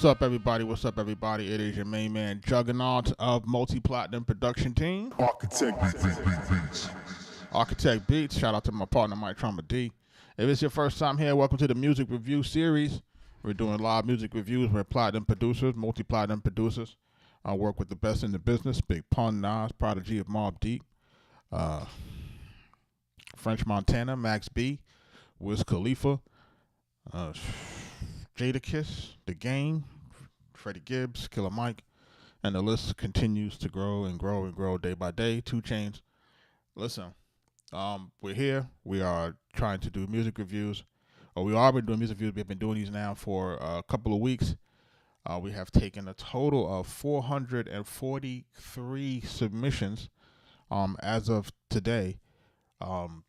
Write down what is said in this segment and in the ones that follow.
What's up, everybody? What's up, everybody? It is your main man, Juggernaut of Multi-Platinum Production Team. Arkatech Beatz. Arkatech Beatz. Shout out to my partner, Mike Trauma D. If it's your first time here, welcome to the music review series. We're doing live music reviews. We're platinum producers, multi-platinum producers. I work with the best in the business. Big Pun, Nas, Prodigy of Mobb Deep, French Montana, Max B, Wiz Khalifa, Jadakiss, The Game, Freddie Gibbs, Killer Mike, and the list continues to grow and grow and grow day by day. 2 Chainz. Listen, we're here. We are trying to do music reviews. We are been doing music reviews. We've been doing these now for a couple of weeks. We have taken a total of 443 submissions as of today. I'm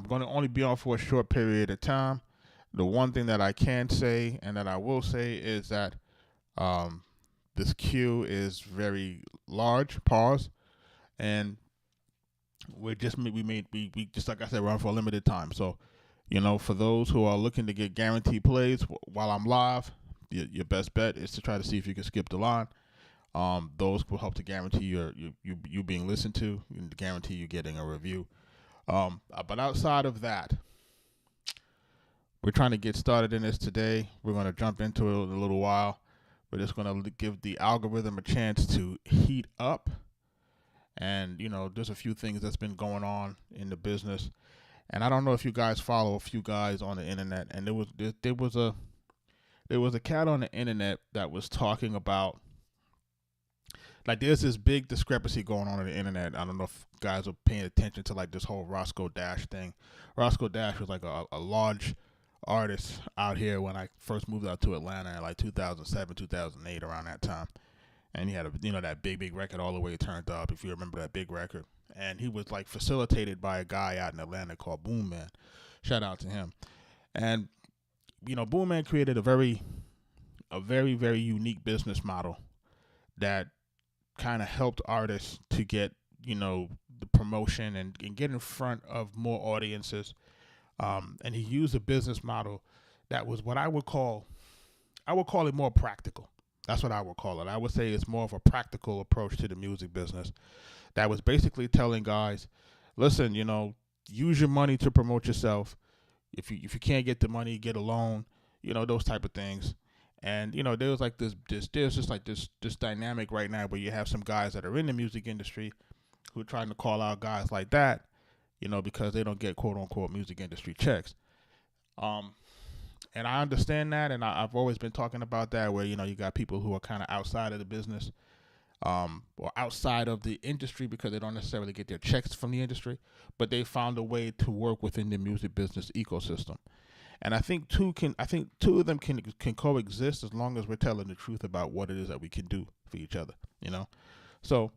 going to only be on for a short period of time. The one thing that I can say and that I will say is that this queue is very large. Pause. And we just like I said, we're on for a limited time. So, for those who are looking to get guaranteed plays while I'm live, your best bet is to try to see if you can skip the line. Those will help to guarantee you being listened to and guarantee you getting a review. But outside of that, we're trying to get started in this today. We're going to jump into it in a little while. We're just going to give the algorithm a chance to heat up. And, there's a few things that's been going on in the business. And I don't know if you guys follow a few guys on the internet. And there was a cat on the internet that was talking about, like, there's this big discrepancy going on the internet. I don't know if guys are paying attention to, like, this whole Roscoe Dash thing. Roscoe Dash was like a large artist out here when I first moved out to Atlanta in like 2007, 2008, around that time. And he had that big record all the way turned up, if you remember that big record. And he was like facilitated by a guy out in Atlanta called Boom Man. Shout out to him. And Boom Man created a very, very unique business model that kind of helped artists to get, the promotion and get in front of more audiences. And he used a business model that was what I would call it more practical. That's what I would call it. I would say it's more of a practical approach to the music business that was basically telling guys, listen, use your money to promote yourself. If you can't get the money, get a loan, those type of things. And, there was like this dynamic right now where you have some guys that are in the music industry who are trying to call out guys like that, because they don't get quote unquote music industry checks. And I understand that. And I've always been talking about that where, you got people who are kind of outside of the business, or outside of the industry because they don't necessarily get their checks from the industry, but they found a way to work within the music business ecosystem. And I think two of them can coexist as long as we're telling the truth about what it is that we can do for each other, So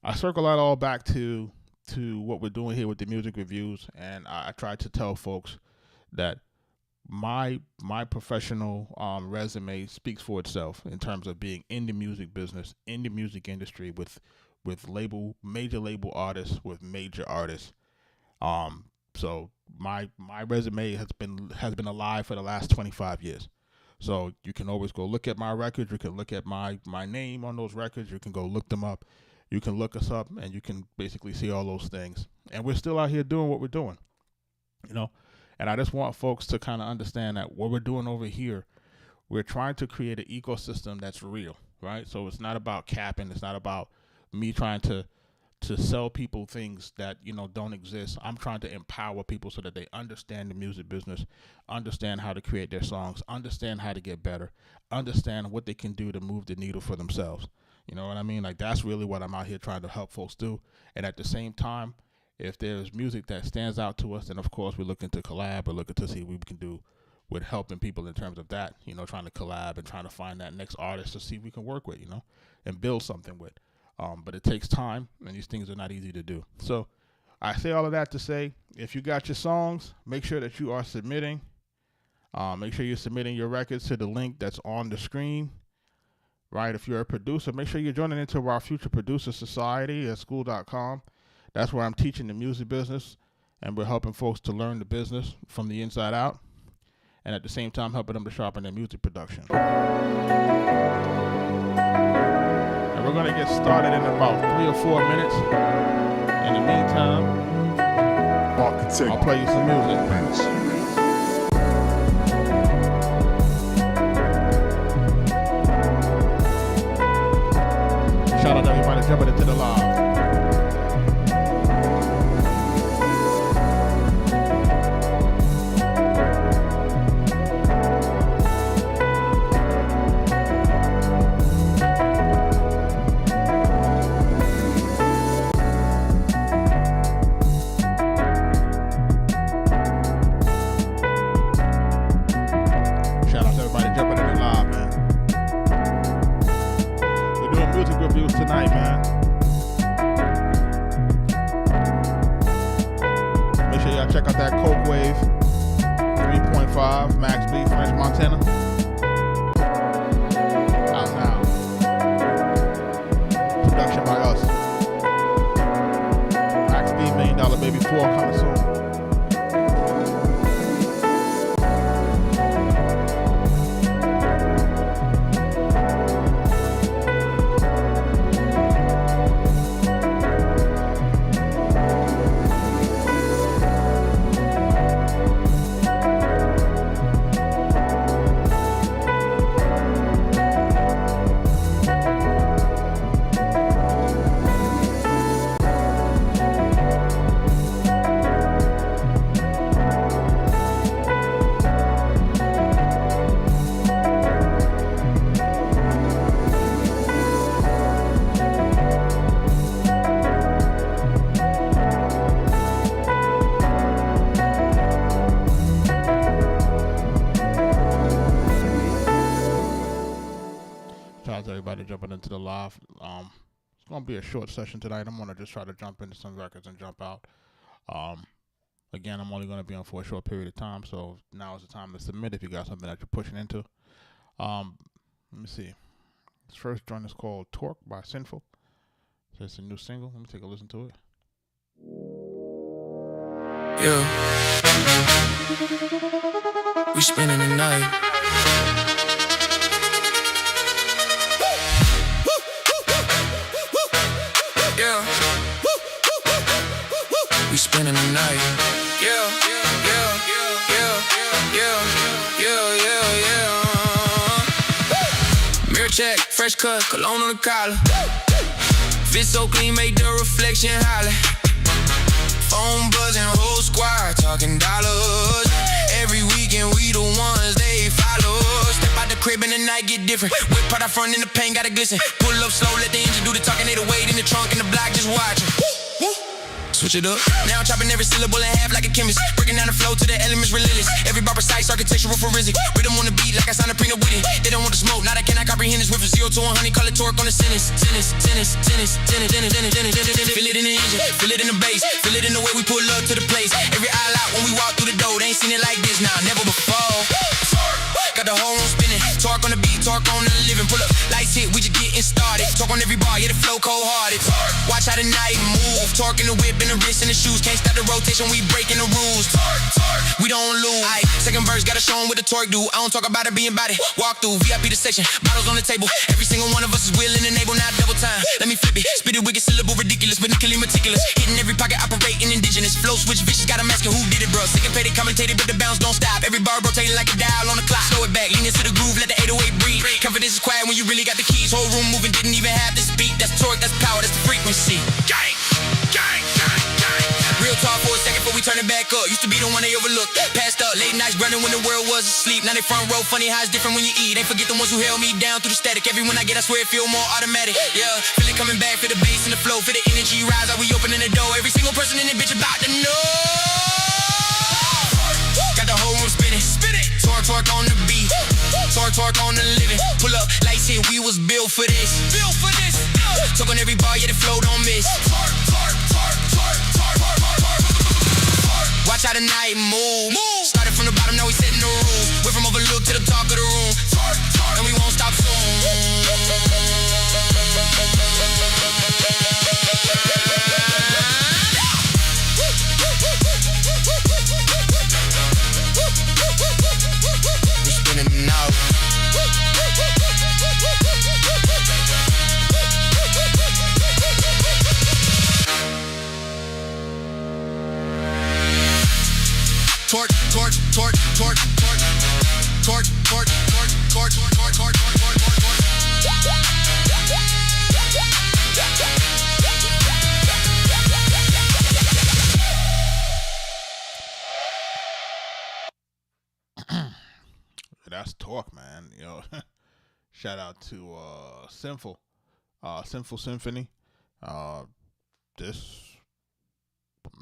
I circle that all back to what we're doing here with the music reviews, and I try to tell folks that my professional resume speaks for itself in terms of being in the music business, in the music industry with major label artists, with major artists. So my resume has been alive for the last 25 years. So you can always go look at my records. You can look at my name on those records. You can go look them up. You can look us up, and you can basically see all those things. And we're still out here doing what we're doing, And I just want folks to kind of understand that what we're doing over here, we're trying to create an ecosystem that's real, right? So it's not about capping. It's not about me trying to sell people things that, don't exist. I'm trying to empower people so that they understand the music business, understand how to create their songs, understand how to get better, understand what they can do to move the needle for themselves. You know what I mean? Like, that's really what I'm out here trying to help folks do. And at the same time, if there's music that stands out to us, then of course we're looking to collab. We're looking to see what we can do with helping people in terms of that, trying to collab and trying to find that next artist to see if we can work with, and build something with. But it takes time, and these things are not easy to do. So I say all of that to say, if you got your songs, make sure that you are submitting. Make sure you're submitting your records to the link that's on the screen. Right? If you're a producer, make sure you're joining into our Future Producer Society at school.com. That's where I'm teaching the music business, and we're helping folks to learn the business from the inside out. and at the same time helping them to sharpen their music production. And we're going to get started in about 3 or 4 minutes. In the meantime, Arkatech I'll play you some music. Beatz. Shout out to everybody jumping into the live. Shout out to everybody jumping in the live, man. We're doing music reviews tonight, man. Make sure y'all check out that Coke Wave 3.5 Max B French Montana. Out now. Production by us. Max B $1 Million Baby 4 coming soon. Shout out to everybody jumping into the live. It's gonna be a short session tonight. I'm gonna just try to jump into some records and jump out. Again, I'm only gonna be on for a short period of time, so now is the time to submit if you got something that you're pushing into. Let me see. This first joint is called Torque by Sinful. So it's a new single. Let me take a listen to it. Yeah. We spending the night. Yeah. We spending the night. Yeah. Mirror check, fresh cut, cologne on the collar. Fit so clean, make the reflection holler. Phone buzzing, whole squad talking dollars. Every weekend we the ones they follow. Step out the crib in the night, get different. Whip part out front in the paint, gotta glisten. Pull up slow, let the engine do the talking. They the wait in the trunk in the block, just watching. Switch it up. Now I'm chopping every syllable in half like a chemist. Breaking down the flow to the elements relentless. Every bar precise, architectural forensic. Rhythm on the beat like I signed a prenup with it. They don't want to smoke, now they cannot comprehend this. Whip from 0 to 100, call it torque on the sentence. Feel it in the engine, feel it in the bass. Feel it in the way we pull up to the place. Every aisle out when we walk through the door. They ain't seen it like this now, never before. Got the whole room spinning. Torque on the beat, torque on the living. Pull up, lights hit, we just getting started. Torque on every bar, yeah, the flow cold-hearted. Watch how the night move. Torque in the whip, in the wrist, in the shoes. Can't stop the rotation, we breaking the rules. We don't lose. Aight, second verse, gotta show 'em what the torque do. I don't talk about it being about it. Walk through, VIP the section, bottles on the table. Every single one of us is willing and able, now double time. Let me flip it, spit it, wicked syllable, ridiculous, but nickily meticulous. Hitting every pocket, operating indigenous. Flow switch, vicious, got 'em asking who did it, bro. Sick and paid, commentated, but the bounce don't stop. Every bar rotating like a dial on the clock. Slow it back, lean into the groove, let the 808 breathe. Confidence is quiet when you really got the keys. Whole room moving, didn't even have this beat. That's torque, that's power, that's the frequency. Gang, gang, gang, gang. Real talk for a second before we turn it back up. Used to be the one they overlooked. Passed up, late nights grinding when the world was asleep. Now they front row, funny how it's different when you eat. Ain't forget the ones who held me down through the static. Every one I get, I swear it feel more automatic. Yeah, feel it coming back, feel the bass and the flow, feel the energy rise. How we opening the door. Every single person in this bitch about to know. Got the whole room spinning. Torque, torque on the beat. Torque, torque on the living. Pull up, lights hit, we was built for this. Built for this. Talk on every bar, yeah, the flow don't miss. Watch how the night move. Started from the bottom, now we setting the rules. Went from overlook to the top of the room. And we won't stop soon. torch, torch, torch, torch, torch, torch, torch, torch, torch, torch, torch, That's talk, man. You know, shout out to Sinful Symphony. This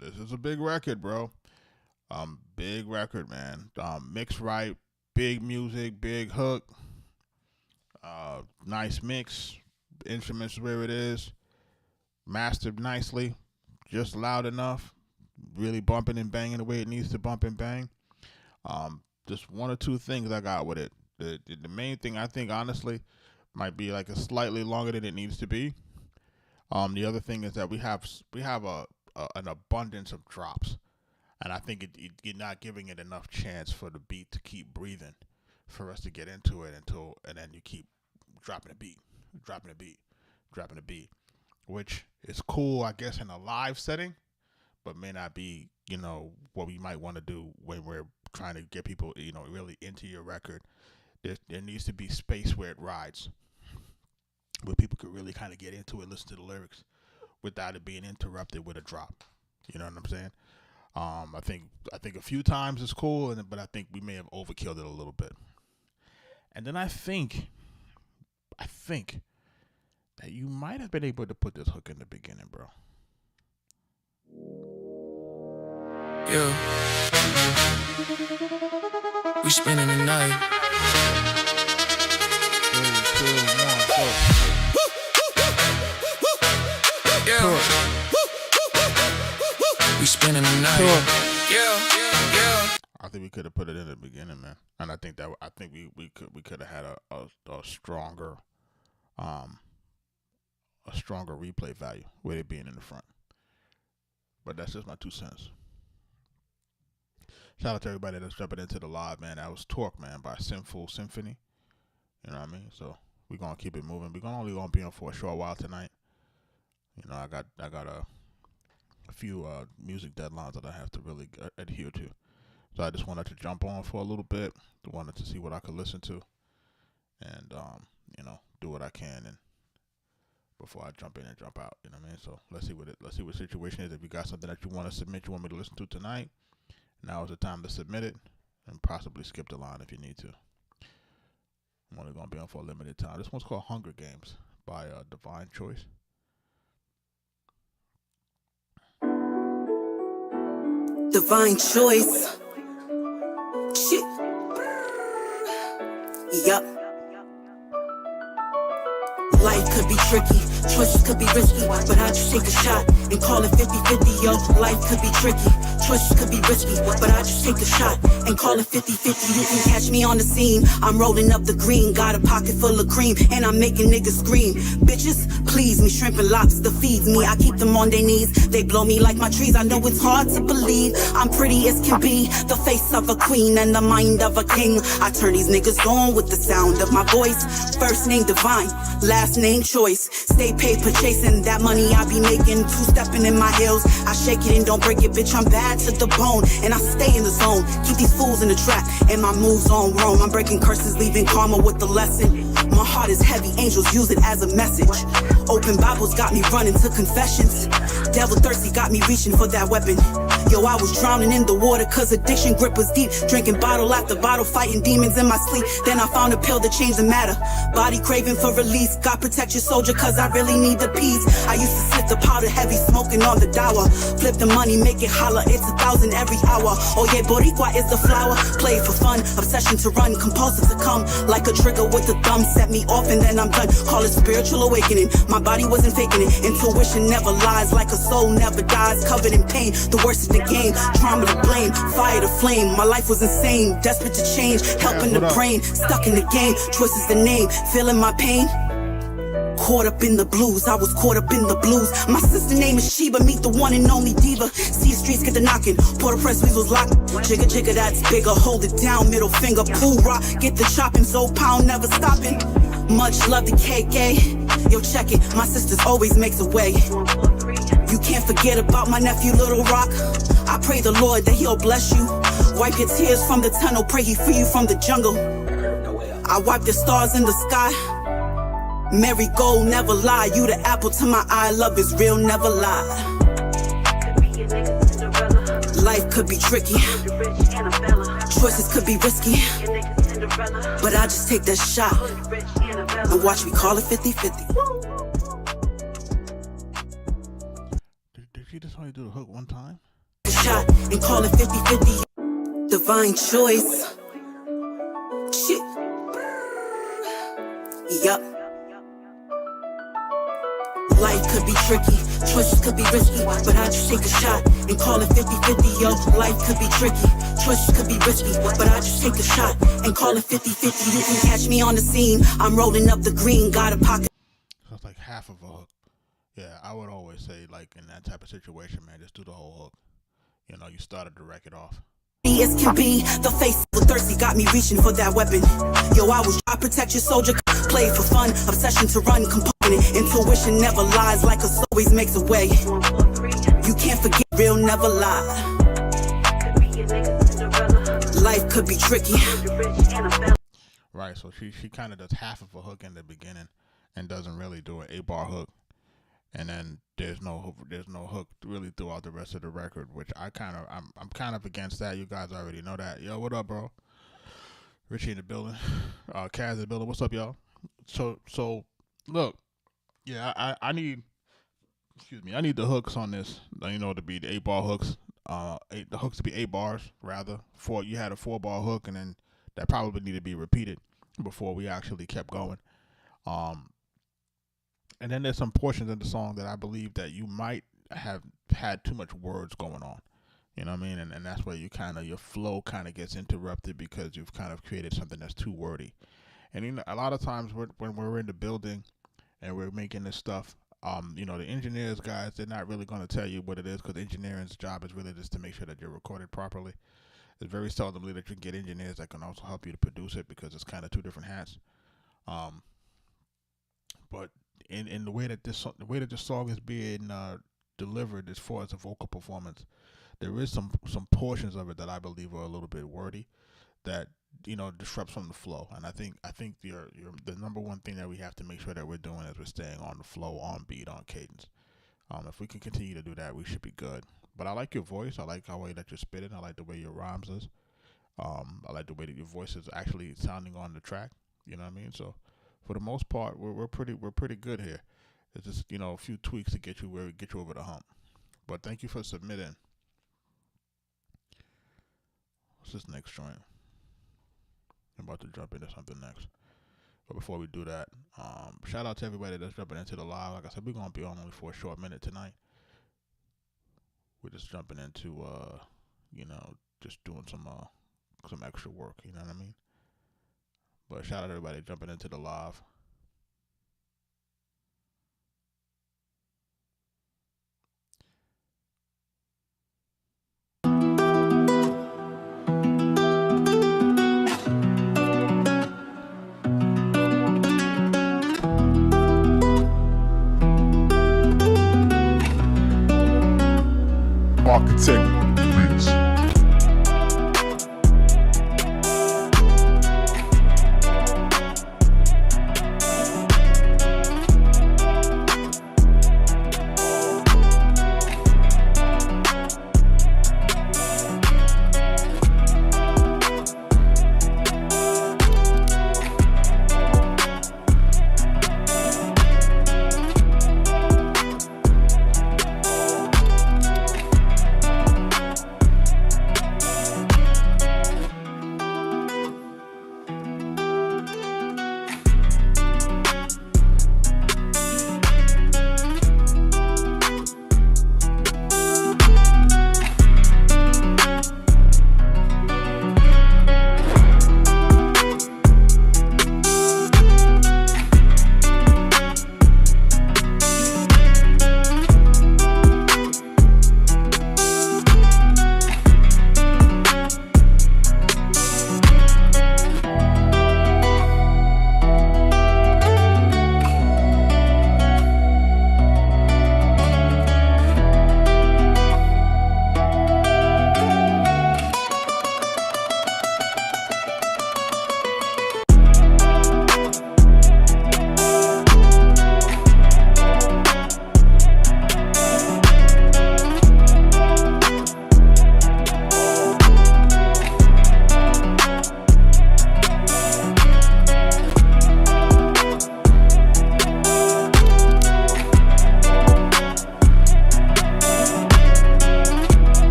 is a big record, bro. Big record, man. Mixed right, big music, big hook. Nice mix. Instruments where it is. Mastered nicely. Just loud enough. Really bumping and banging the way it needs to bump and bang. Just one or two things I got with it. The main thing I think honestly might be like a slightly longer than it needs to be. The other thing is that we have an abundance of drops, and I think you're not giving it enough chance for the beat to keep breathing, for us to get into it and then you keep dropping a beat, which is cool, I guess, in a live setting, but may not be, you know, what we might want to do when we're trying to get people, you know, really into your record. There needs to be space where it rides, where people could really kind of get into it, listen to the lyrics without it being interrupted with a drop. You know what I'm saying? I think a few times it's cool, but I think we may have overkilled it a little bit. And then I think that you might have been able to put this hook in the beginning, bro. Yeah. We spending the night. 3, 2, 1, go. Yeah. We spending the night. Yeah. I think we could have put it in the beginning, man. And I think we could have had a stronger replay value with it being in the front. But that's just my 2 cents. Shout out to everybody that's jumping into the live, man. That was Talk, man, by Sinful Symphony. You know what I mean? So we're gonna keep it moving. We're only gonna be on for a short while tonight. You know, I got a few music deadlines that I have to really adhere to. So I just wanted to jump on for a little bit. Wanted to see what I could listen to, and you know, do what I can, and before I jump in and jump out. You know what I mean? So let's see what the situation is. If you got something that you want to submit, you want me to listen to tonight, now is the time to submit it, and possibly skip the line if you need to. I'm only gonna be on for a limited time. This one's called Hunger Games by Divine Choice. Divine Choice. Shit. Yup. Life could be tricky, choices could be risky, but I just take a shot and call it 50-50, yo. Life could be tricky, choices could be risky, but I just take a shot and call it 50-50. You can catch me on the scene, I'm rolling up the green, got a pocket full of cream, and I'm making niggas scream. Bitches, please me, shrimp and lobster feeds me, I keep them on their knees, they blow me like my trees. I know it's hard to believe, I'm pretty as can be, the face of a queen and the mind of a king. I turn these niggas on with the sound of my voice. First name Divine, last name Choice. Stay paper chasing that money I be making. 2-stepping in my heels, I shake it and don't break it. Bitch, I'm bad to the bone, and I stay in the zone. Keep these fools in the trap, and my moves on Rome. I'm breaking curses, leaving karma with the lesson. My heart is heavy, angels use it as a message. Open Bibles got me running to confessions. Devil thirsty got me reaching for that weapon. Yo, I was drowning in the water cause addiction grip was deep. Drinking bottle after bottle, fighting demons in my sleep. Then I found a pill to change the matter. Body craving for release. God protect your soldier cause I really need the peace. I used to sip the powder heavy, smoking on the dower. Flip the money, make it holler, it's 1,000 every hour. Oh yeah, Boricua is the flower. Play it for fun, obsession to run, compulsive to come. Like a trigger with the thumb, set me off and then I'm done. Call it spiritual awakening. My body wasn't faking it. Intuition never lies, like a soul never dies. Covered in pain, the worst is the game. Trauma to blame, fire to flame. My life was insane, desperate to change. Helping the brain, stuck in the game. Choice is the name, feeling my pain. Caught up in the blues, I was caught up in the blues. My sister name is Sheba, meet the one and only diva. See the streets get the knocking, Port-au-Prince weasels locked. Jigga jigga that's bigger, hold it down, middle finger, pool rock. Get the chopping, so pound never stopping. Much love to KK, yo check it, my sisters always makes a way. You can't forget about my nephew Little Rock. I pray the Lord that he'll bless you. Wipe your tears from the tunnel, pray he free you from the jungle. I wipe the stars in the sky. Marigold never lie. You the apple to my eye. Love is real, never lie. Life could be tricky. Choices could be risky. But I just take that shot and watch me call it 50-50. Did she just only do the hook one time? Shot and call it 50-50. Divine choice. Shit. Yup. Life could be tricky, choices could be risky, but I just take a shot and call it 50-50, yo. Life could be tricky, choices could be risky, but I just take a shot and call it 50-50. You can catch me on the scene, I'm rolling up the green, got a pocket. So it's like half of a hook. Yeah, I would always say, like, in that type of situation, man, just do the whole hook. You know, you started to wreck it off. As can be, the face of thirsty got me reaching for that weapon. Yo, I protect your soldier, play for fun, obsession to run, component. Intuition never lies, like us always makes a way. You can't forget, real never lie. Life could be tricky. Right, so she kind of does half of a hook in the beginning and doesn't really do an 8-bar hook. And then there's no hook really throughout the rest of the record, which I'm kind of against that. You guys already know that. Yo, what up, bro? Richie in the building, Kaz in the building. What's up, y'all? So look, yeah, I need the hooks on this. You know, to be the 8-bar hooks. The hooks to be 8 bars rather. You had a 4-bar hook, and then that probably need to be repeated before we actually kept going. And then there's some portions of the song that I believe that you might have had too much words going on. You know what I mean? And that's where your flow kind of gets interrupted because you've kind of created something that's too wordy. And you know, a lot of times when we're in the building and we're making this stuff, you know, the engineers, guys, they're not really going to tell you what it is, because engineering's job is really just to make sure that you're recorded properly. It's very seldomly that you can get engineers that can also help you to produce it, because it's kind of two different hats. But in the way that this song is being delivered as far as the vocal performance, there is some portions of it that I believe are a little bit wordy, that, you know, disrupts from the flow. And I think the number one thing that we have to make sure that we're doing is we're staying on the flow, on beat, on cadence. If we can continue to do that, we should be good. But I like your voice. I like the way that you're spitting. I like the way your rhymes is. I like the way that your voice is actually sounding on the track. You know what I mean? So for the most part, we're pretty good here. It's just, you know, a few tweaks to get you over the hump. But thank you for submitting. What's this next joint? I'm about to jump into something next. But before we do that, shout out to everybody that's jumping into the live. Like I said, we're gonna be on only for a short minute tonight. We're just jumping into you know, just doing some extra work, you know what I mean? But shout out to everybody jumping into the live. Arkatech Beatz.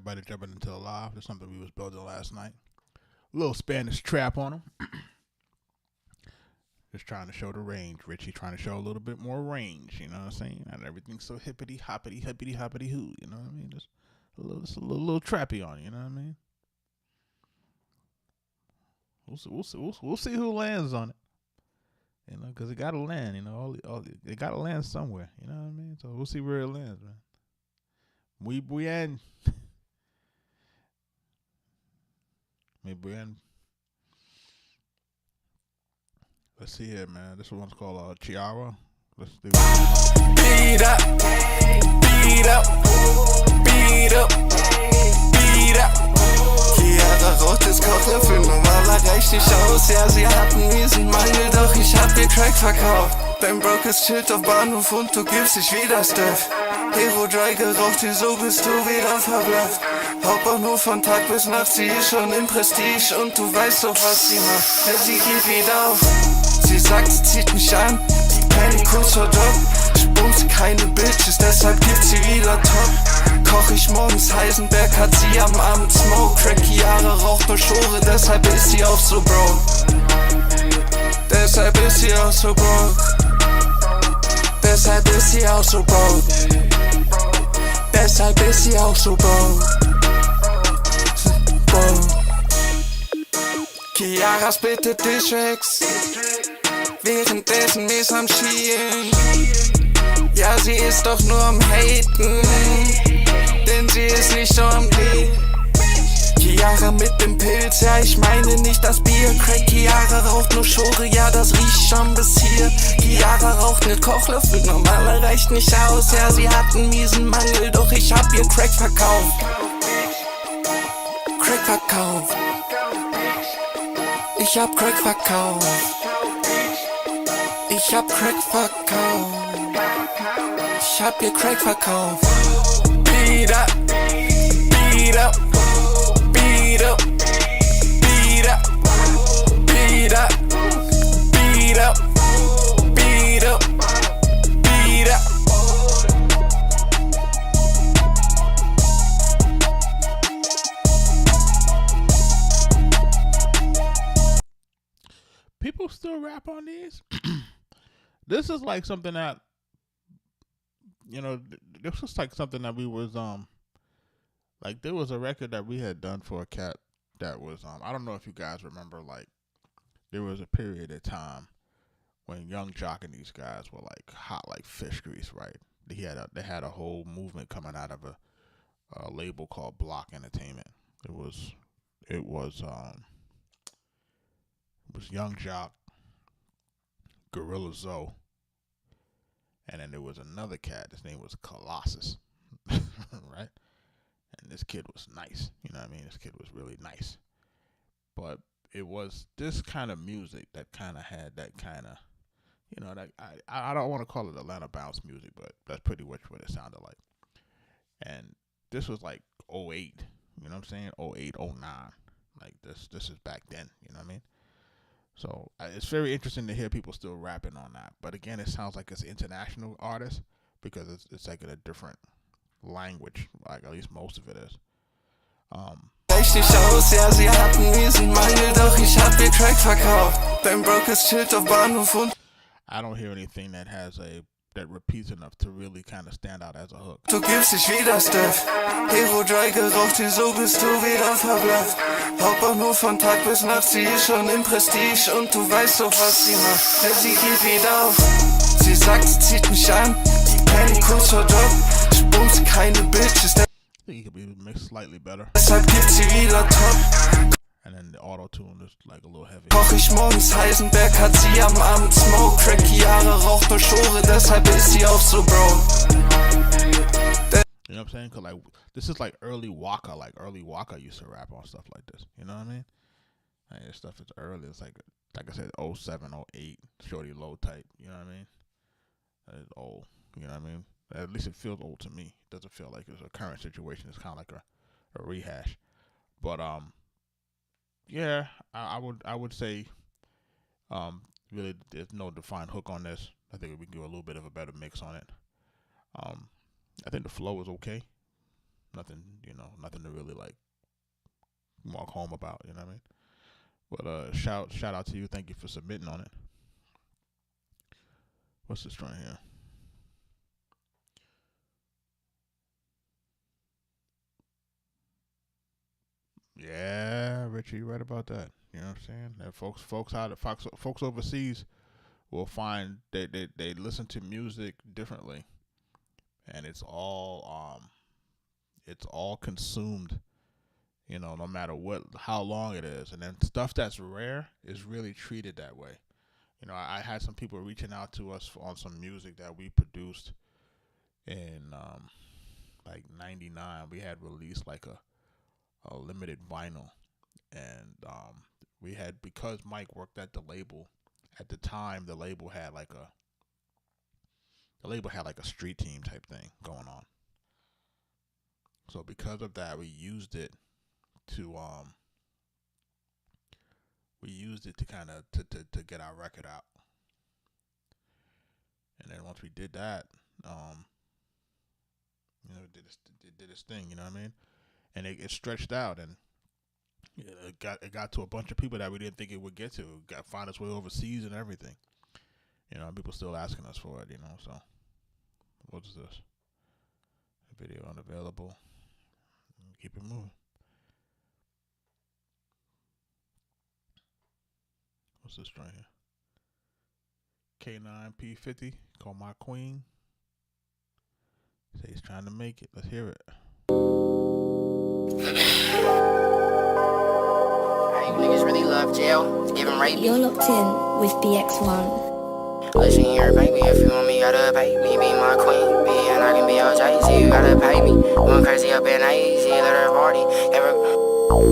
everybody jumping into the live. That's something we was building last night. A little Spanish trap on them. Just trying to show the range. Richie trying to show a little bit more range. You know what I'm saying? Not everything's so hippity hoppity hoo. You know what I mean? Just a little trappy on. You know what I mean? We'll see who lands on it. You know, because it got to land. You know, it got to land somewhere. You know what I mean? So we'll see where it lands, man. Muy bien. Muy bien. Let's see here, man. This one's called Chiara. Let's do it. Beat up, beat up, beat up, beat up. Chiara raucht das Kochlöffel, normaler reicht nicht aus. Ja, sie hat einen miesen Mangel, doch ich hab ihr Crack verkauft. Dein brokes Schild auf Bahnhof und du gibst dich wieder Stuff. Hero Dry geraucht, wieso bist du wieder verblüfft? Hauptbahnhof von Tag bis Nacht, sie ist schon im Prestige und du weißt doch, was sie macht. Ja, sie geht wieder auf. Sie sagt, sie zieht mich an, die Penny kurz vor Job. Ich bumse keine Bitches, deshalb gibt sie wieder top. Koch ich morgens Heisenberg, hat sie am Abend Smoke. Crack Chiara raucht nur Schore, deshalb ist sie auch so broke. Deshalb ist sie auch so broke. Deshalb ist sie auch so broke. Deshalb ist sie auch so broke. Chiara spittet Distracks, währenddessen ist am Schielen. Ja, sie ist doch nur am Haten, denn sie ist nicht so am Leben. Chiara mit dem Pilz, ja, ich meine nicht das Bier. Crack, Chiara raucht nur Schore, ja, das riecht schon bis hier. Chiara raucht mit Kochlöffel, normaler reicht nicht aus. Ja, sie hat einen miesen Mangel, doch ich hab ihr Crack verkauft. Crack verkauft. Ich hab Crack verkauft. Ich hab Crack verkauft. Ich hab ihr Crack verkauft. Beat up, beat up, beat up, beat up, beat up, beat up, beat up, beat up. People still rap on these. This is like something that, you know, this was like something that we was like there was a record that we had done for a cat that was I don't know if you guys remember, like there was a period of time when Young Jock and these guys were like hot like fish grease, right? They had a whole movement coming out of a label called Block Entertainment. It was Young Jock, Gorilla Zoe, and then there was another cat. His name was Colossus, right? And this kid was nice. You know what I mean? This kid was really nice. But it was this kind of music that kind of had that kind of, you know, that I don't want to call it Atlanta bounce music, but that's pretty much what it sounded like. And this was like '08. You know what I'm saying? '08, '09. Like this is back then. You know what I mean? So it's very interesting to hear people still rapping on that. But again, it sounds like it's international artists because it's like in a different language. Like at least most of it is. Richtig aus, ja, sie hat einen miesen Mangel, doch ich hab ihr Crack verkauft. Dein brokes Schild auf Bahnhof und I don't hear anything that has that repeats enough to really kind of stand out as a hook. du gibst dich wieder Stuff. Hero Dry geraucht, wieso bist du wieder verblüfft? Hauptbahnhof von Tag bis Nacht, sie ist schon im Prestige und du weißt doch, was sie macht. Ja, sie geht wieder auf. Sie sagt, sie zieht mich an, die Penny kurz vor Job. Ich bumse keine Bitches, I think he could be mixed slightly better. deshalb gibt sie wieder top. And then the auto tune is like a little heavy. Koch ich morgens Heisenberg, hat sie am Abend Smoke. Crack Chiara raucht nur Schore, deshalb ist sie auch so broke. You know what I'm saying? Cause like this is like early Waka. Like early Waka used to rap on stuff like this. You know what I mean? Like this stuff is early. It's like I said, 07, 08, Shorty Low type. You know what I mean? It's old. You know what I mean? At least it feels old to me. It doesn't feel like it's a current situation. It's kind of like a rehash. But yeah, I would say really there's no defined hook on this. I think we can do a little bit of a better mix on it. I think the flow is okay. Nothing, nothing to really like walk home about. You know what I mean? But shout out to you. Thank you for submitting on it. What's this joint here? Yeah, Richie, you right about that. You know what I'm saying? That folks overseas will find they listen to music differently, and it's all consumed. No matter how long it is, and then stuff that's rare is really treated that way. I had some people reaching out to us on some music that we produced in like '99. We had released like a limited vinyl, and we had, because Mike worked at the label at the time. The label had like a street team type thing going on. So because of that, we used it to kind of to get our record out. And then once we did that, it did its thing. You know what I mean? And it stretched out, and it got to a bunch of people that we didn't think it would get to. It found its way overseas and everything. People still asking us for it. So what is this? Video unavailable. Keep it moving. What's this right here? K9P50, call my queen. Say he's trying to make it. Let's hear it. You niggas really love jail. Give him right. You're locked in with BX1. Listen here, baby, if you want me, gotta pay me. Be my queen, be, and I can be your Jay-Z. You gotta pay me. Going crazy up in AZ, let her party.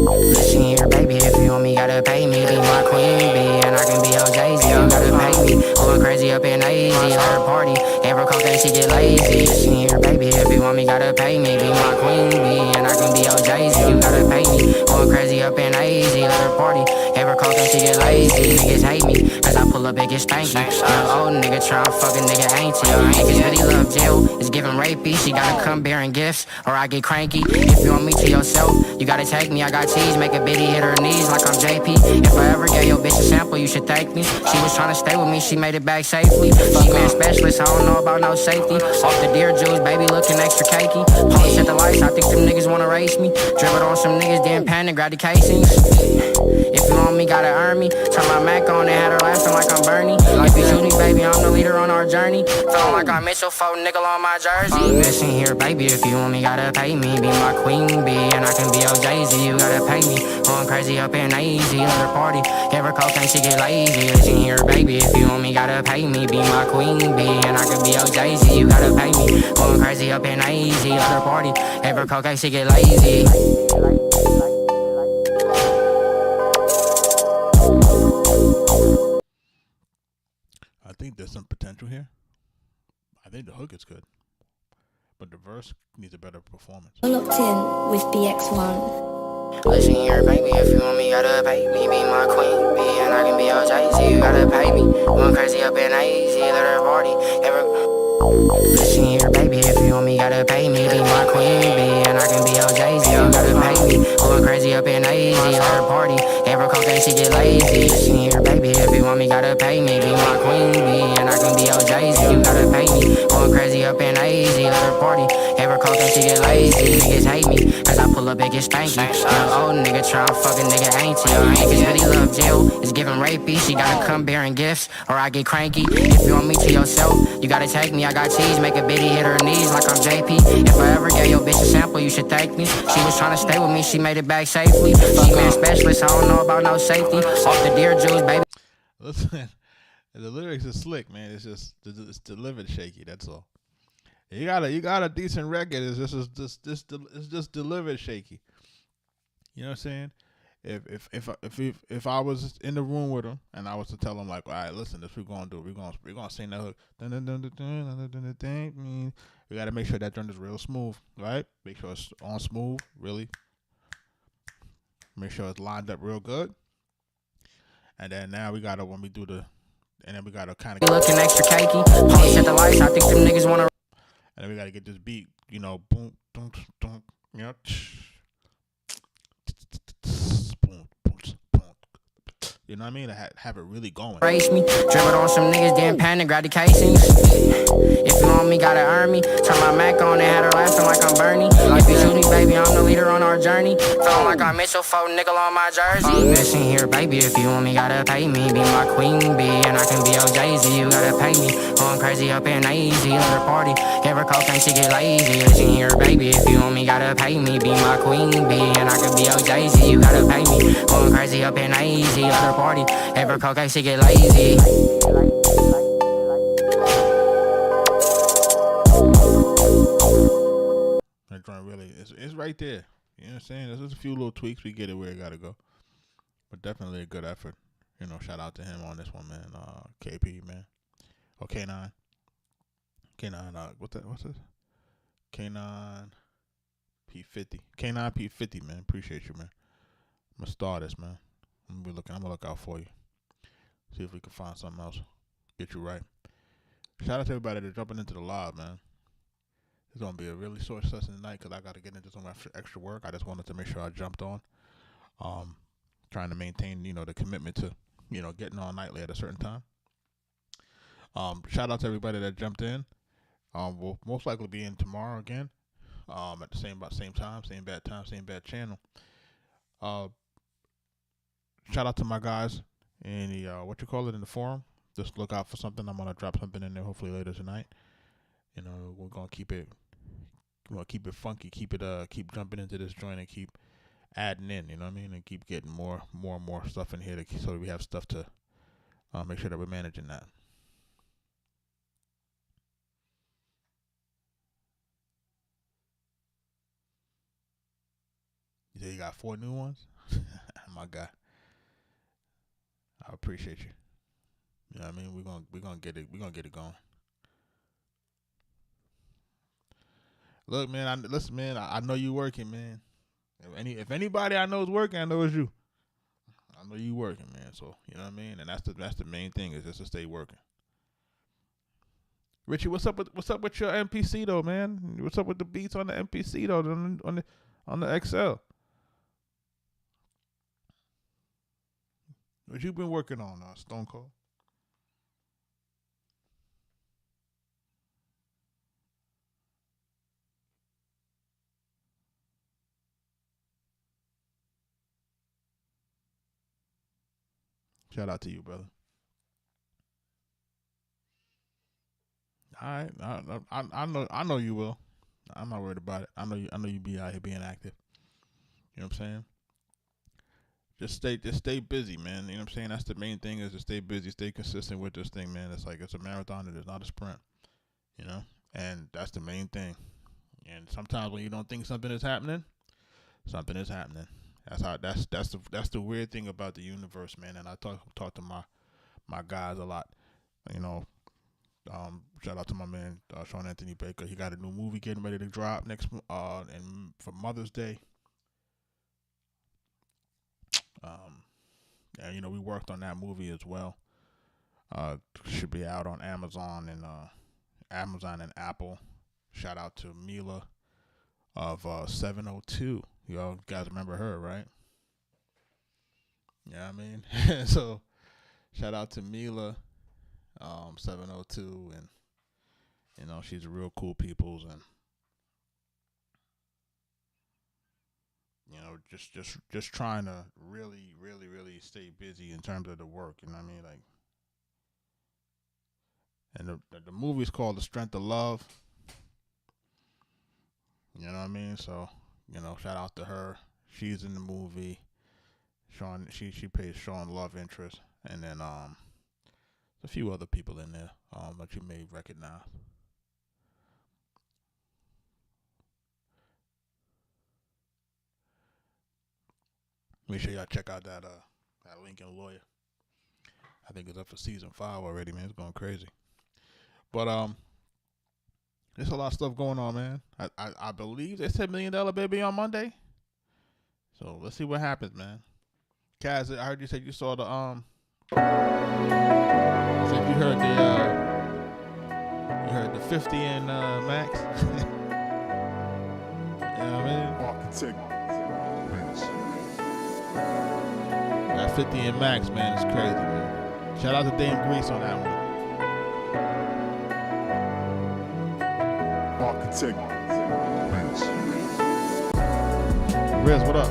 Listen here, baby, if you want me, gotta pay me. Be my queen, be, and I can be your Jay-Z. You gotta pay me. Going crazy up in AZ, let her party. Ever cocaine, she get lazy. Listen here, baby, if you want me, gotta pay me. Be my queen, be, and I can be your Jay-Z. You gotta pay me. Going crazy up in AZ, let her party. Ever cocaine, she get lazy. Niggas hate me, cause I pull up and get stanky. Young old nigga try to fuck a nigga, ain't he? Niggas really love jail, it's giving rapey. She gotta come bearing gifts, or I get cranky. If you want me to yourself, you gotta take me. I got cheese, make a bitty hit her knees like I'm JP. If I ever gave your bitch a sample, you should thank me. She was trying to stay with me, she made it back safely. She man specialist, I don't know about no safety. Off the deer juice, baby looking extra cakey. Police at the lights, I think them niggas wanna race me. Dribbled on some niggas, then panic, grab the casings. If you want me, gotta earn me. Turn my Mac on and had her laughing like I'm Bernie. If you choose me, baby, I'm the leader on our journey. Feeling like I'm Mitchell, faux nickel on my jersey. Listen here, baby, if you want me, gotta pay me. Be my queen, be, and I can be your Jay-Z. You gotta pay me. Going crazy up in AZ, let her party. Ever cocaine, she get lazy. Listen here, baby, if you want me, gotta pay me. Be my queen, be, and I can be your Jay-Z. You gotta pay me. Going crazy up in AZ, let her party. Ever cocaine, she get lazy. I think there's some potential here. I think the hook is good, but the verse needs a better performance. You're locked in with BX1. Listen here, baby, if you want me, gotta pay me. Be my queen, be, and I can be your Jay-Z. You gotta pay me. Going crazy up in AZ, let her party. Listen here, baby, if you want me, gotta pay me. Be my queen, be, and I can be your Jay-Z. You gotta pay me. Going crazy up in AZ, let her party. Ever cocaine, she get lazy. Listen here, baby, if you want me, gotta pay me. Be my queen, be, and I can be your Jay-Z. You gotta pay me. Going crazy up in AZ, let her party. Ever cocaine, she get lazy. Niggas hate me, cause I pull up and get stanky. Young old nigga try to fuck a nigga, ain't he? Niggas really love jail, it's giving rapey. She gotta come bearing gifts, or I get cranky. If you want me to yourself, you gotta take me. I got cheese, make a bitty hit her knees like I'm JP. If I ever gave your bitch a sample, you should thank me. She was trying to stay with me, she made it back safely. She man specialist, I don't know about no safety. Off the deer juice, baby. Listen, the lyrics are slick, man. It's delivered shaky. That's all. You got a decent record. It's just delivered shaky. You know what I'm saying? If I was in the room with him and I was to tell him like, all right, listen, this we're gonna do. We're gonna sing that hook. We gotta make sure that drum is real smooth, right? Make sure it's on smooth, really. Make sure it's lined up real good. And then now we gotta when we do the, and then we gotta kind of looking extra cakey. Police at the lights, I think them niggas wanna. And then we gotta get this beat, boom, boom, boom, You know, you know what I mean? Have it really going. Race me, dribble on some niggas, then panic, grab the casings. If you want me, gotta earn me. Turn my Mac on and had her laughing like I'm Bernie. If you choose me, baby, I'm the leader on our journey. Feeling like I'm Mitchell, faux nickel on my jersey. Listen here, baby, if you want me, gotta pay me. Be my queen bee, and I can be your Jay-Z. You gotta pay me. Going crazy up in AZ, let her party. Give her cocaine, she get lazy. Listen here, baby, if you want me, gotta pay me. Be my queen bee, and I can be your Jay-Z. You gotta pay me. Going crazy up in AZ, let her party. Give her cocaine, she get lazy. That joint really, it's right there. You know what I'm saying? There's just a few little tweaks. We get it where it gotta go, but definitely a good effort. You know, shout out to him on this one, man. KP, man. Oh, K9. What's this? K9 P50. K9 P50, man. Appreciate you, man. I'm gonna start this, man. I'm gonna look out for you. See if we can find something else. Get you right. Shout out to everybody that's jumping into the live, man. It's gonna be a really short session tonight because I gotta get into some extra work. I just wanted to make sure I jumped on. Trying to maintain, the commitment to, getting on nightly at a certain time. Shout out to everybody that jumped in. We'll most likely be in tomorrow again. At the same time, same bad time, same bad channel. Shout out to my guys in the in the forum. Just look out for something. I'm gonna drop something in there hopefully later tonight. We're gonna keep it funky, keep jumping into this joint and keep adding in, you know what I mean, and keep getting more and more stuff in here so that we have stuff to make sure that we're managing that. You say you got 4 new ones? My guy. I appreciate you. You know what I mean? We're gonna get it going. Look, man, I know you working, man. If anybody I know is working, I know it's you. I know you working, man. So, you know what I mean? And that's the main thing, is just to stay working. Richie, what's up with your MPC though, man? What's up with the beats on the MPC though, on the XL? What you been working on, Stone Cold? Shout out to you, brother. All right, I know you will. I'm not worried about it. I know you be out here being active. You know what I'm saying? Just stay busy, man. You know what I'm saying? That's the main thing, is to stay busy, stay consistent with this thing, man. It's like it's a marathon, and it's not a sprint. And that's the main thing. And sometimes when you don't think something is happening, something is happening. That's the weird thing about the universe, man. And I talk to my guys a lot. Shout out to my man Sean Anthony Baker. He got a new movie getting ready to drop next and for Mother's Day. And we worked on that movie as well. Should be out on Amazon and Apple. Shout out to Mila of 702. You guys remember her, right? Yeah, I mean, so shout out to Mila, 702, and she's a real cool peoples, and just trying to really, really, really stay busy in terms of the work. You know what I mean? Like, and the movie's called The Strength of Love. You know what I mean? So, shout out to her. She's in the movie. Sean, she plays Sean love interest, and then there's a few other people in there that you may recognize. Make sure y'all check out that Lincoln Lawyer. I think it's up for season 5 already, man. It's going crazy. But there's a lot of stuff going on, man. I believe they said $1 Million Baby on Monday. So let's see what happens, man. Kaz, I heard you said you saw the said you heard the 50 and Max. You know what know what I mean? Arkatech Beatz. That 50 and Max, man, is crazy, man. Shout out to Dame Grease on that one. Arkatech Beatz. Riz, what up?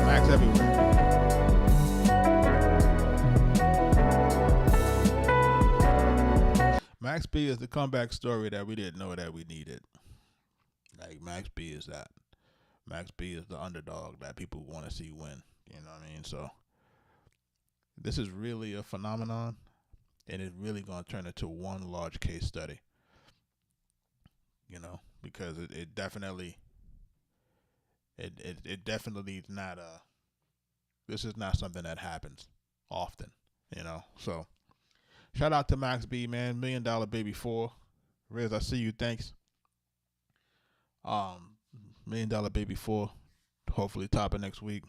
Max everywhere. Max B is the comeback story that we didn't know that we needed. Like, Max B is that. Max B is the underdog that people want to see win. You know what I mean? So, this is really a phenomenon, and it's really going to turn into one large case study. You know, because it definitely is not this is not something that happens often, you know. So shout out to Max B, man. $1 Million Baby 4. Riz, I see you, thanks. $1 Million Baby 4. Hopefully topping next week.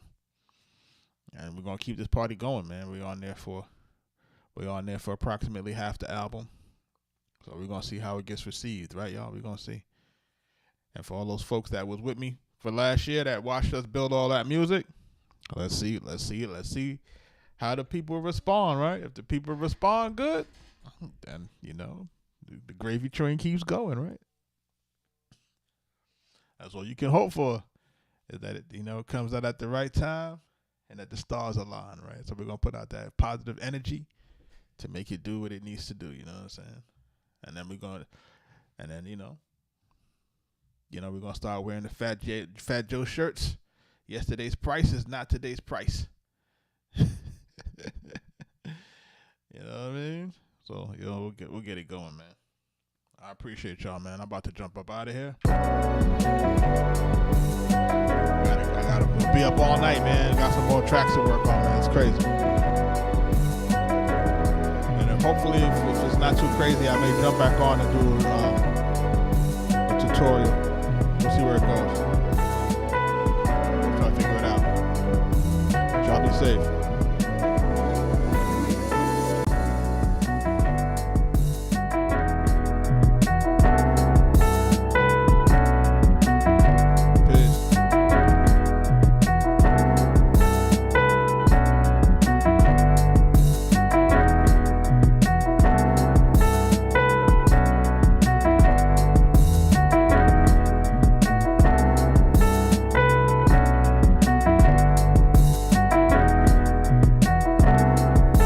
And we're gonna keep this party going, man. We're on there for approximately half the album. So we're gonna see how it gets received, right, y'all? We're gonna see. And for all those folks that was with me for last year that watched us build all that music, let's see how the people respond, right? If the people respond good, then, you know, the gravy train keeps going, right? That's all you can hope for, is that it, you know, comes out at the right time and that the stars align, right? So we're going to put out that positive energy to make it do what it needs to do, you know what I'm saying? And then we're going to, and then, you know, we're going to start wearing the Fat Joe shirts. Yesterday's price is not today's price. You know what I mean? So, you know, we'll get it going, man. I appreciate y'all, man. I'm about to jump up out of here. We'll be up all night, man. Got some more tracks to work on, man. It's crazy. And then hopefully, if it's not too crazy, I may jump back on and do a tutorial. We'll see where it goes. We'll try to figure it out. Y'all be safe.